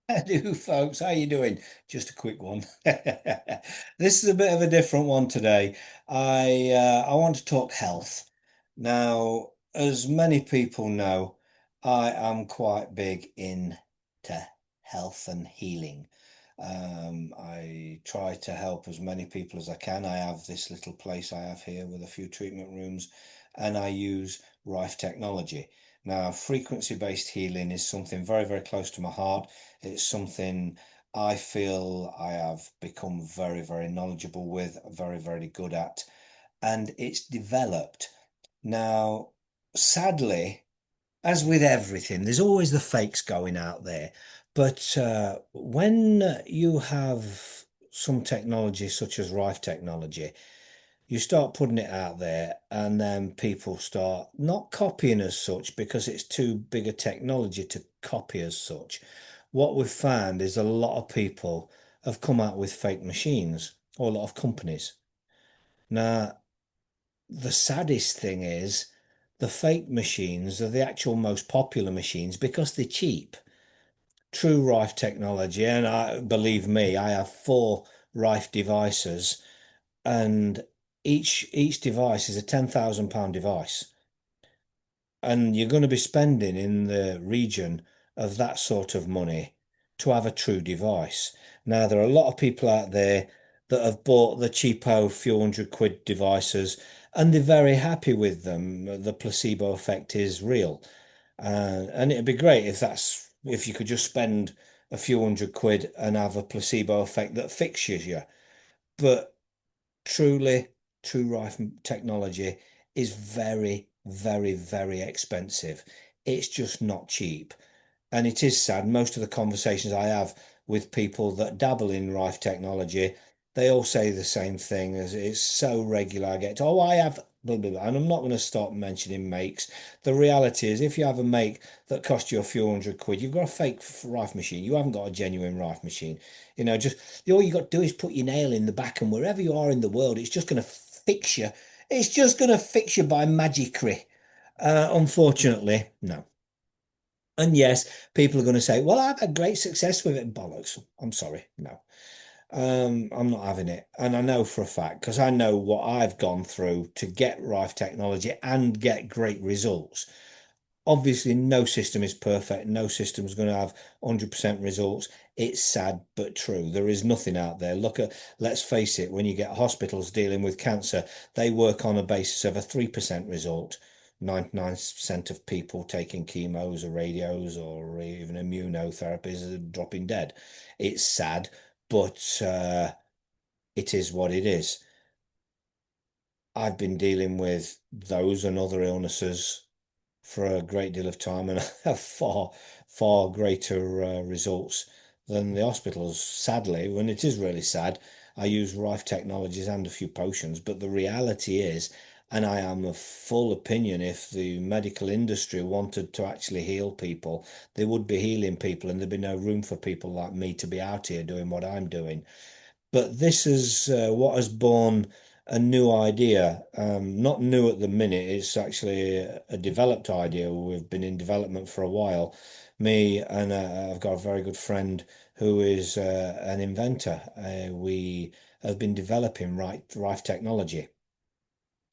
Hello, folks. How you doing? Just a quick one. This is a bit of a different one today. I want to talk health. Now, as many people know, I am quite big into health and healing. I try to help as many people as I can. I have this little place I have here with a few treatment rooms, and I use Rife technology. Now, frequency-based healing is something very, very close to my heart. It's something I feel I have become very, very knowledgeable with, very, very good at, and it's developed. Now, sadly, as with everything, there's always the fakes going out there. But when you have some technology such as Rife technology, you start putting it out there, and then people start not copying as such because it's too big a technology to copy as such. What we've found is a lot of people have come out with fake machines, or a lot of companies. Now, the saddest thing is the fake machines are the actual most popular machines because they're cheap. True Rife technology, and believe me, I have four Rife devices, and each device is a £10,000 device, and you're going to be spending in the region of that sort of money to have a true device. Now, there are a lot of people out there that have bought the cheapo few hundred quid devices, and they're very happy with them. The placebo effect is real. And it'd be great if you could just spend a few hundred quid and have a placebo effect that fixes you. But truly, true Rife technology is very, very, very expensive. It's just not cheap. And it is sad. Most of the conversations I have with people that dabble in Rife technology, they all say the same thing as it's so regular. I get, oh, I have blah, blah, blah. And I'm not going to stop mentioning makes. The reality is, if you have a make that costs you a few hundred quid, you've got a fake Rife machine. You haven't got a genuine Rife machine. Just all you got to do is put your nail in the back, and wherever you are in the world, it's just going to fix you. It's just going to fix you by magicry. Unfortunately, no. And yes, people are going to say, well, I've had great success with it. Bollocks. I'm sorry. No, I'm not having it. And I know for a fact, because I know what I've gone through to get Rife technology and get great results. Obviously, no system is perfect. No system is going to have 100% results. It's sad but true. There is nothing out there. Let's face it, when you get hospitals dealing with cancer, they work on a basis of a 3% result. 99% of people taking chemos or radios or even immunotherapies are dropping dead. It's sad, but it is what it is. I've been dealing with those and other illnesses for a great deal of time, and I have far, far greater results than the hospitals. Sadly, when it is really sad, I use Rife Technologies and a few potions, but the reality is, and I am of full opinion, if the medical industry wanted to actually heal people, they would be healing people, and there'd be no room for people like me to be out here doing what I'm doing. But this is what has born a new idea. Not new at the minute, it's actually a developed idea. We've been in development for a while. Me and I've got a very good friend who is an inventor. We have been developing Rife technology.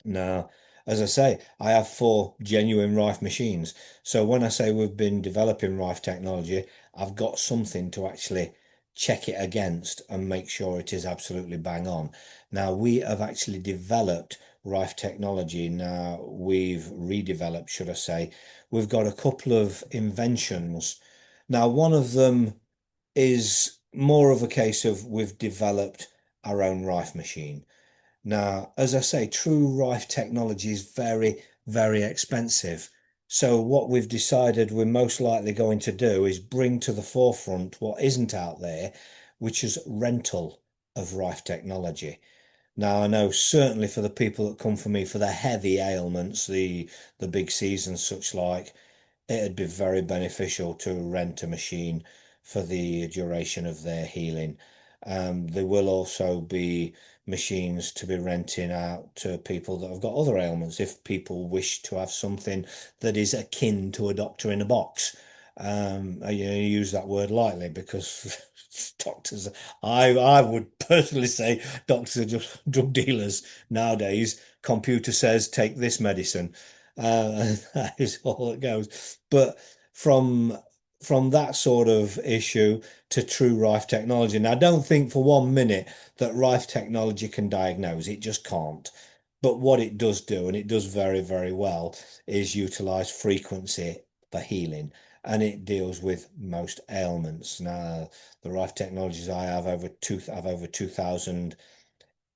Now, as I say, I have four genuine Rife machines. So when I say we've been developing Rife technology, I've got something to actually check it against and make sure it is absolutely bang on. Now, we have actually developed Rife technology. Now, we've redeveloped, should I say. We've got a couple of inventions. Now, one of them is more of a case of we've developed our own Rife machine. Now, as I say, true Rife technology is very, very expensive. So what we've decided we're most likely going to do is bring to the forefront what isn't out there, which is rental of Rife technology. Now, I know certainly for the people that come for me for the heavy ailments, the big C's and such like, it'd be very beneficial to rent a machine for the duration of their healing. There will also be machines to be renting out to people that have got other ailments if people wish to have something that is akin to a doctor in a box. You know, you use that word lightly because doctors, I would personally say doctors are just drug dealers nowadays. Computer says take this medicine, and that is all it goes. But from from that sort of issue to true Rife technology, and I don't think for 1 minute that Rife technology can diagnose. It just can't. But what it does do, and it does very, very well, is utilize frequency for healing, and it deals with most ailments. Now, the Rife Technologies I have over 2,000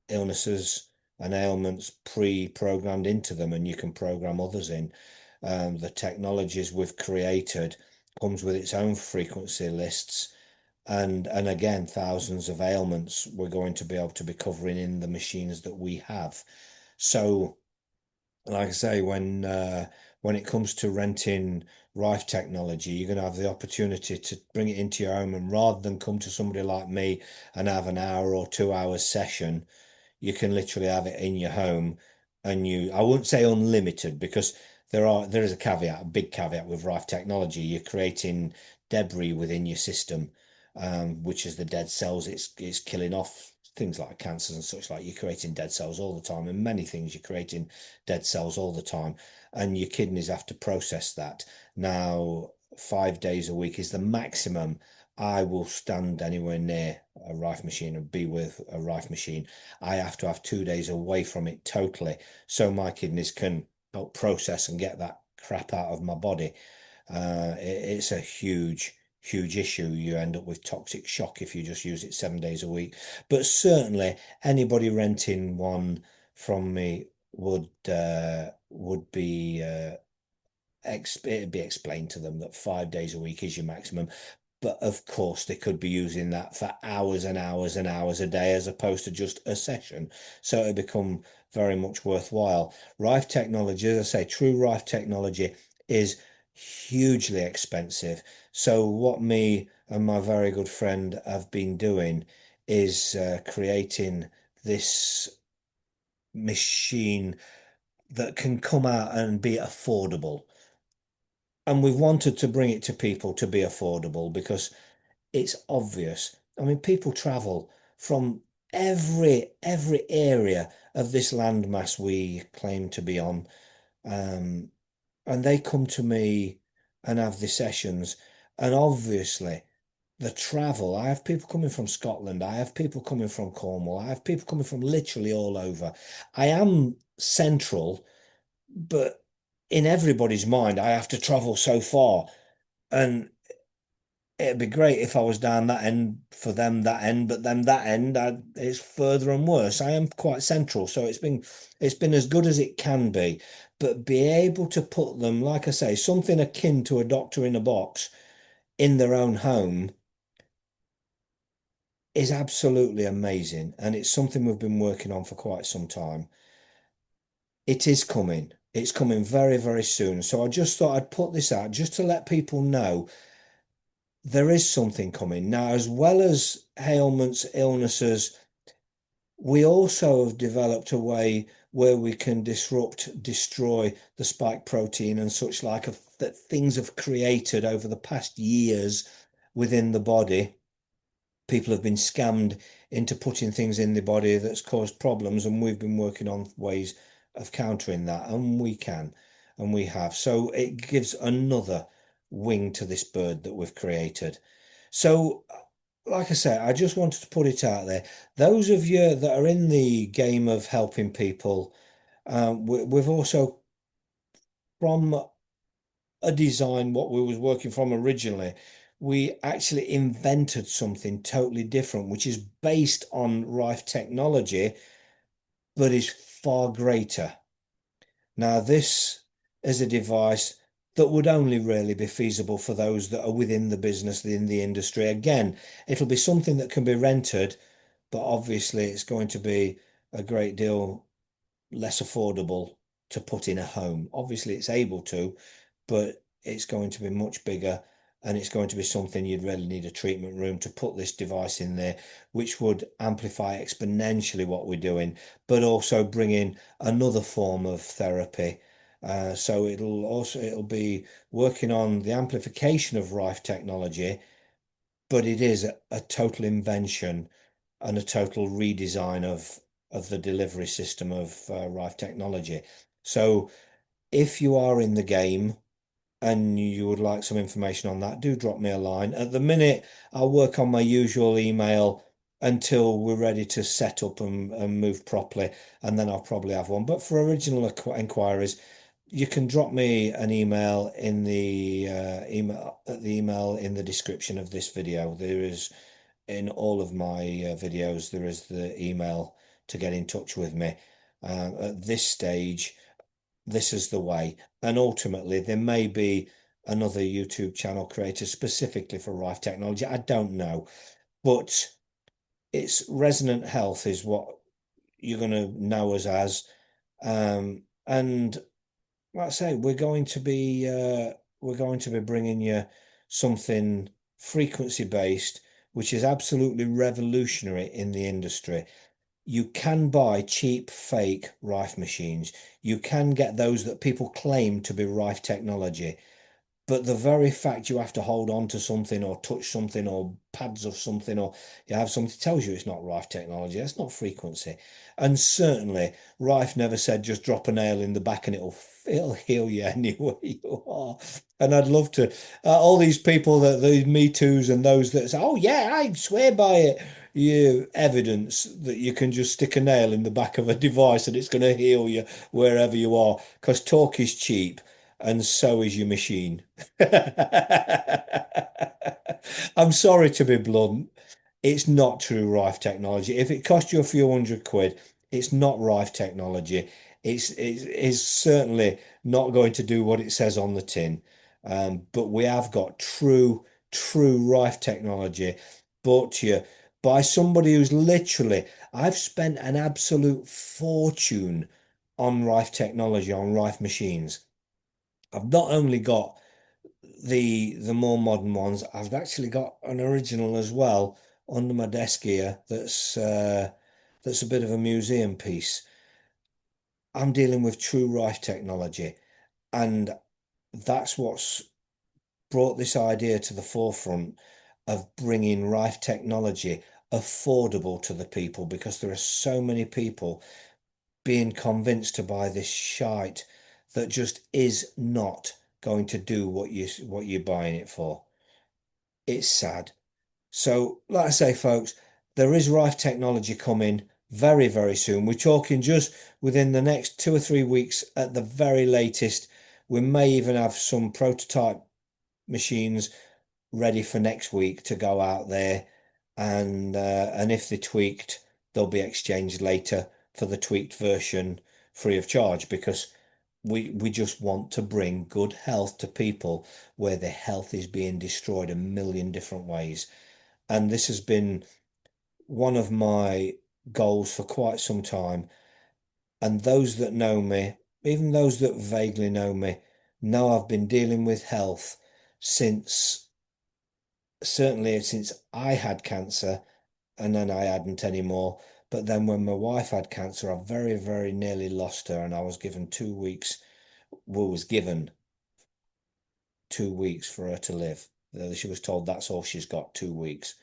illnesses and ailments pre-programmed into them, and you can program others in. The technologies we've created comes with its own frequency lists, and again, thousands of ailments we're going to be able to be covering in the machines that we have. So like I say, when it comes to renting Rife technology, you're going to have the opportunity to bring it into your home, and rather than come to somebody like me and have an hour or 2 hours session, you can literally have it in your home, and I wouldn't say unlimited because there is a caveat, a big caveat with Rife technology. You're creating debris within your system, which is the dead cells it's killing off. Things like cancers and such, like you're creating dead cells all the time, and many things you're creating dead cells all the time, and your kidneys have to process that. Now, 5 days a week is the maximum I will stand anywhere near a Rife machine and be with a Rife machine. I have to have 2 days away from it totally, so my kidneys can help process and get that crap out of my body. It's a huge issue. You end up with toxic shock if you just use it 7 days a week. But certainly, anybody renting one from me would be it'd be explained to them that 5 days a week is your maximum. But of course, they could be using that for hours and hours and hours a day as opposed to just a session. So it become very much worthwhile. Rife technology, as I say, true Rife technology is hugely expensive. So what me and my very good friend have been doing is creating this machine that can come out and be affordable. And we've wanted to bring it to people to be affordable because it's obvious. I mean, people travel from every area of this landmass we claim to be on, um, and they come to me and have the sessions. And obviously, the travel. I have people coming from Scotland. I have people coming from Cornwall. I have people coming from literally all over. I am central, but in everybody's mind, I have to travel so far. And it'd be great if I was down that end for them that end, but then that end it's further and worse. I am quite central, so it's been as good as it can be. But be able to put them, like I say, something akin to a doctor in a box in their own home is absolutely amazing. And it's something we've been working on for quite some time. It is coming. It's coming very, very soon. So I just thought I'd put this out just to let people know there is something coming. Now, as well as ailments, illnesses, we also have developed a way where we can destroy the spike protein and such like that things have created over the past years within the body. People have been scammed into putting things in the body that's caused problems, and we've been working on ways of countering that, and we can, and we have. So it gives another wing to this bird that we've created. So, like I say, I just wanted to put it out there. Those of you that are in the game of helping people, we've also, from a design, what we was working from originally, we actually invented something totally different, which is based on Rife technology, but is far greater. Now, this is a device that would only really be feasible for those that are within the business, in the industry. Again, it'll be something that can be rented, but obviously it's going to be a great deal less affordable to put in a home. Obviously, it's able to, but it's going to be much bigger, and it's going to be something you'd really need a treatment room to put this device in there, which would amplify exponentially what we're doing, but also bring in another form of therapy. So it'll be working on the amplification of Rife technology, but it is a total invention and a total redesign of the delivery system of Rife technology. So if you are in the game and you would like some information on that, do drop me a line. At the minute, I'll work on my usual email until we're ready to set up and move properly, and then I'll probably have one. But for original inquiries, you can drop me an email in the email in the description of this video. There is in all of my videos, there is the email to get in touch with me. At this stage, this is the way. And ultimately, there may be another YouTube channel created specifically for Rife technology. I don't know, but it's Resonant Health is what you're going to know us as. And like I say, we're going to be bringing you something frequency based, which is absolutely revolutionary in the industry. You can buy cheap fake Rife machines. You can get those that people claim to be Rife technology. But the very fact you have to hold on to something or touch something or pads of something or you have something tells you it's not Rife technology. That's not frequency. And certainly, Rife never said just drop a nail in the back and it'll heal you anywhere you are. And I'd love to, all these people that these Me Too's and those that say, oh yeah, I swear by it. You evidence that you can just stick a nail in the back of a device and it's going to heal you wherever you are because talk is cheap and so is your machine. I'm sorry to be blunt. It's not true Rife technology. If it cost you a few hundred £100, it's not Rife technology. It's certainly not going to do what it says on the tin. But we have got true Rife technology brought to you by somebody who's literally, I've spent an absolute fortune on Rife technology, on Rife machines. I've not only got the more modern ones, I've actually got an original as well under my desk here that's a bit of a museum piece. I'm dealing with true Rife technology, and that's what's brought this idea to the forefront of bringing Rife technology affordable to the people because there are so many people being convinced to buy this shite that just is not going to do what you're buying it for. It's sad. So, like I say, folks, there is Rife technology coming very soon. We're talking just within the next 2 or 3 weeks at the very latest. We may even have some prototype machines ready for next week to go out there, and if they're tweaked, they'll be exchanged later for the tweaked version free of charge because we just want to bring good health to people where their health is being destroyed a million different ways. And this has been one of my goals for quite some time. And those that know me, even those that vaguely know I've been dealing with health since certainly since I had cancer and then I hadn't anymore. But then when my wife had cancer, I very nearly lost her and I was given 2 weeks, well, was given 2 weeks for her to live. She was told that's all she's got, 2 weeks.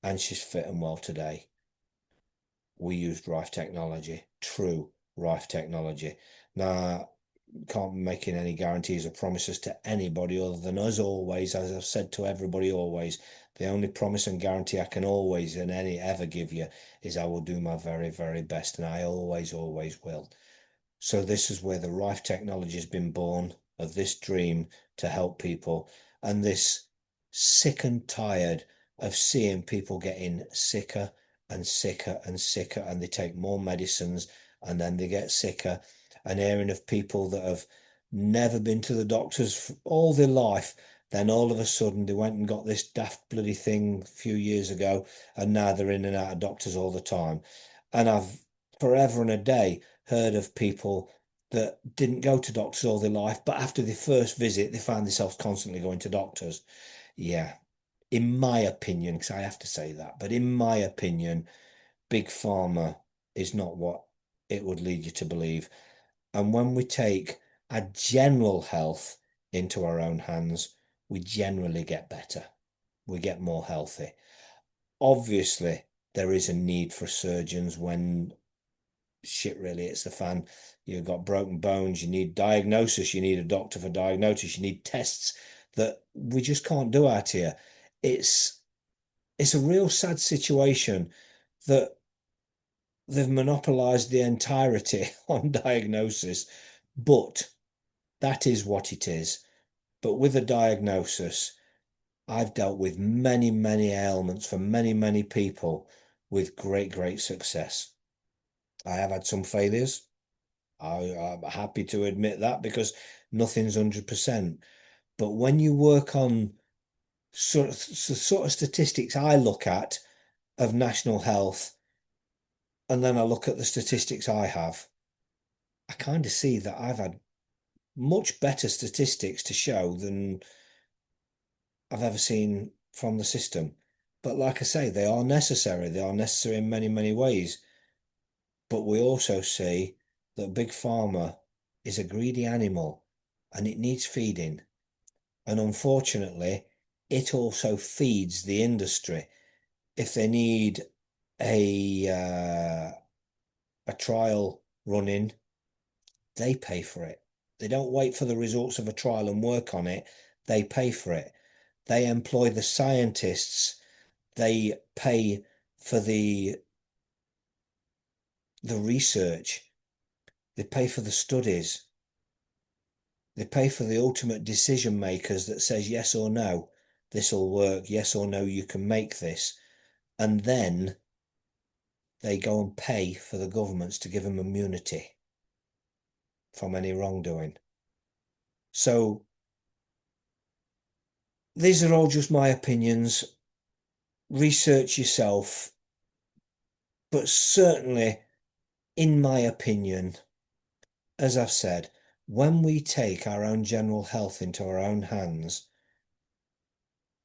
And she's fit and well today. We used Rife technology, true Rife technology. Now, can't be making any guarantees or promises to anybody other than us always, as I've said to everybody always. The only promise and guarantee I can always and any ever give you is I will do my very best, and I always will. So this is where the Rife technology has been born of this dream to help people, and this sick and tired of seeing people getting sicker and sicker and sicker, and they take more medicines and then they get sicker, and hearing of people that have never been to the doctors all their life, then all of a sudden they went and got this daft bloody thing a few years ago, and now they're in and out of doctors all the time. And I've forever and a day heard of people that didn't go to doctors all their life, but after the first visit, they found themselves constantly going to doctors. Yeah, in my opinion, because I have to say that, but in my opinion, big pharma is not what it would lead you to believe. And when we take our general health into our own hands, we generally get better. We get more healthy. Obviously, there is a need for surgeons when shit really hits the fan. You've got broken bones, you need diagnosis, you need a doctor for diagnosis, you need tests that we just can't do out here. It's it's a real sad situation that they've monopolized the entirety on diagnosis, but that is what it is. But with a diagnosis, I've dealt with many, many ailments for many, many people with great, great success. I have had some failures. I'm happy to admit that because nothing's 100%. But when you work on sort of statistics I look at of national health, and then I look at the statistics I have, I kind of see that I've had much better statistics to show than I've ever seen from the system. But like I say, they are necessary. They are necessary in many, many ways. But we also see that Big Pharma is a greedy animal and it needs feeding. And unfortunately, it also feeds the industry. If they need a trial running, they pay for it. They don't wait for the results of a trial and work on it. They pay for it. They employ the scientists. They pay for the research. They pay for the studies. They pay for the ultimate decision makers that says yes or no, this will work, yes or no, you can make this. And then they go and pay for the governments to give them immunity from any wrongdoing. So these are all just my opinions. Research yourself, but certainly, in my opinion, as I've said, when we take our own general health into our own hands,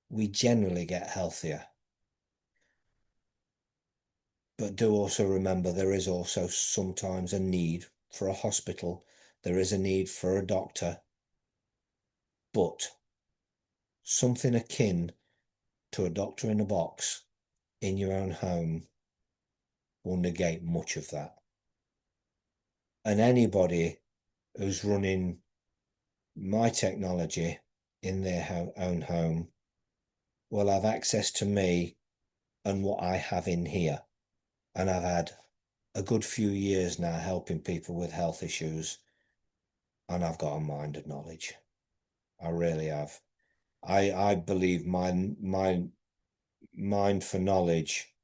we generally get healthier. But do also remember there is also sometimes a need for a hospital. There is a need for a doctor, but something akin to a doctor in a box in your own home will negate much of that. And anybody who's running my technology in their own home will have access to me and what I have in here. And I've had a good few years now helping people with health issues, and I've got a mind of knowledge. I really have. I believe my mind for knowledge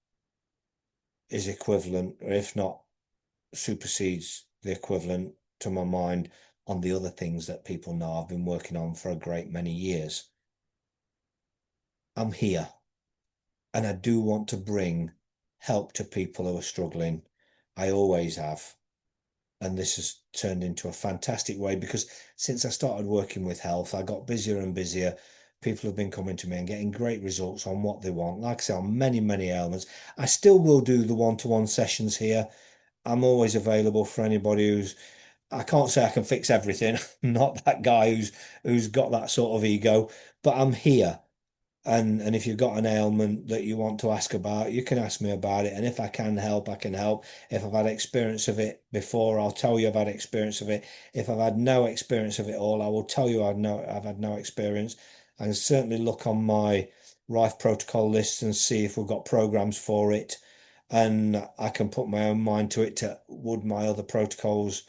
is equivalent, or if not supersedes the equivalent to my mind on the other things that people know I've been working on for a great many years. I'm here and I do want to bring help to people who are struggling. I always have. And this has turned into a fantastic way because since I started working with health, I got busier and busier. People have been coming to me and getting great results on what they want. Like I say, on many, many ailments. I still will do the one-to-one sessions here. I'm always available for anybody who's, I can't say I can fix everything. I'm not that guy who's got that sort of ego, but I'm here. And if you've got an ailment that you want to ask about, you can ask me about it. And if I can help, I can help. If I've had experience of it before, I'll tell you I've had experience of it. If I've had no experience of it all, I will tell you I've had no experience. And certainly look on my Rife protocol lists and see if we've got programs for it. And I can put my own mind to it to would my other protocols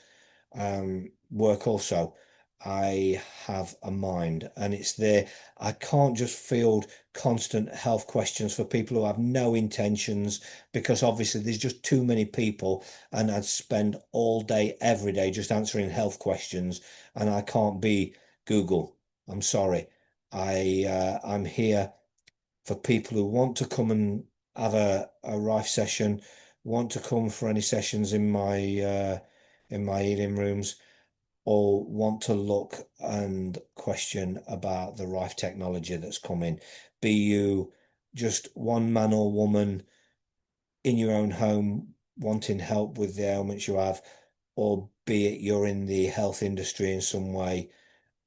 work also. I have a mind and it's there. I can't just field constant health questions for people who have no intentions because obviously there's just too many people and I'd spend all day, every day just answering health questions and I can't be Google. I'm sorry. I'm here for people who want to come and have a Rife session, want to come for any sessions in my healing rooms or want to look and question about the Rife technology that's coming. Be you just one man or woman in your own home wanting help with the ailments you have, or be it you're in the health industry in some way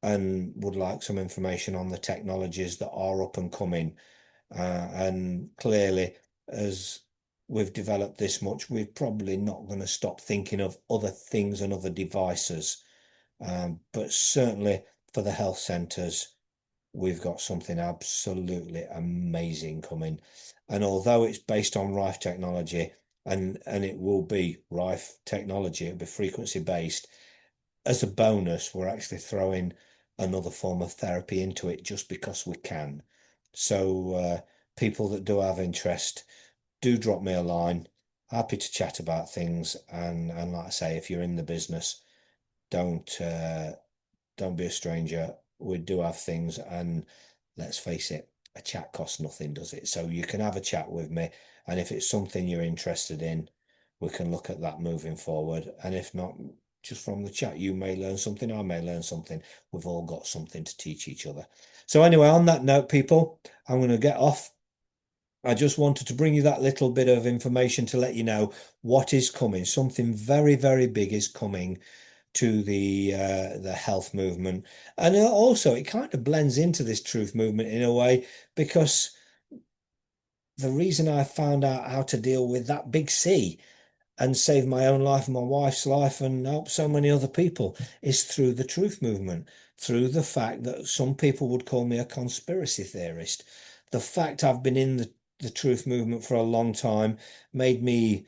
and would like some information on the technologies that are up and coming. And clearly, as we've developed this much, we're probably not going to stop thinking of other things and other devices. But certainly for the health centres, we've got something absolutely amazing coming. And although it's based on Rife technology, and it will be Rife technology, it'll be frequency based, as a bonus, we're actually throwing another form of therapy into it just because we can. So, people that do have interest, do drop me a line. Happy to chat about things. And like I say, if you're in the business, don't don't be a stranger. We do have things, and let's face it, a chat costs nothing, does it? So you can have a chat with me, and if it's something you're interested in, we can look at that moving forward. And if not, just from the chat, you may learn something, I may learn something. We've all got something to teach each other. So anyway, on that note, people, I'm going to get off. I just wanted to bring you that little bit of information to let you know what is coming. Something very, very big is coming to the health movement, and also it kind of blends into this truth movement in a way, because the reason I found out how to deal with that big C and save my own life and my wife's life and help so many other people is through the truth movement, through the fact that some people would call me a conspiracy theorist. The fact I've been in the truth movement for a long time made me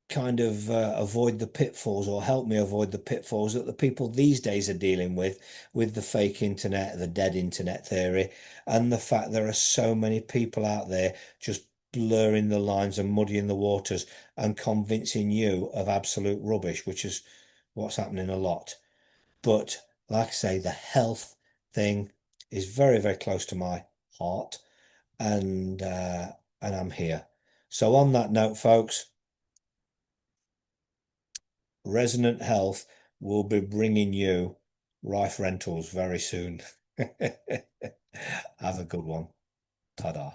kind of avoid the pitfalls, or help me avoid the pitfalls that the people these days are dealing with the fake internet, the dead internet theory, and the fact there are so many people out there just blurring the lines and muddying the waters and convincing you of absolute rubbish, which is what's happening a lot. But like I say, the health thing is very, very close to my heart, and I'm here. So on that note, folks, Resonant Health will be bringing you Rife Rentals very soon. Have a good one. Ta-da.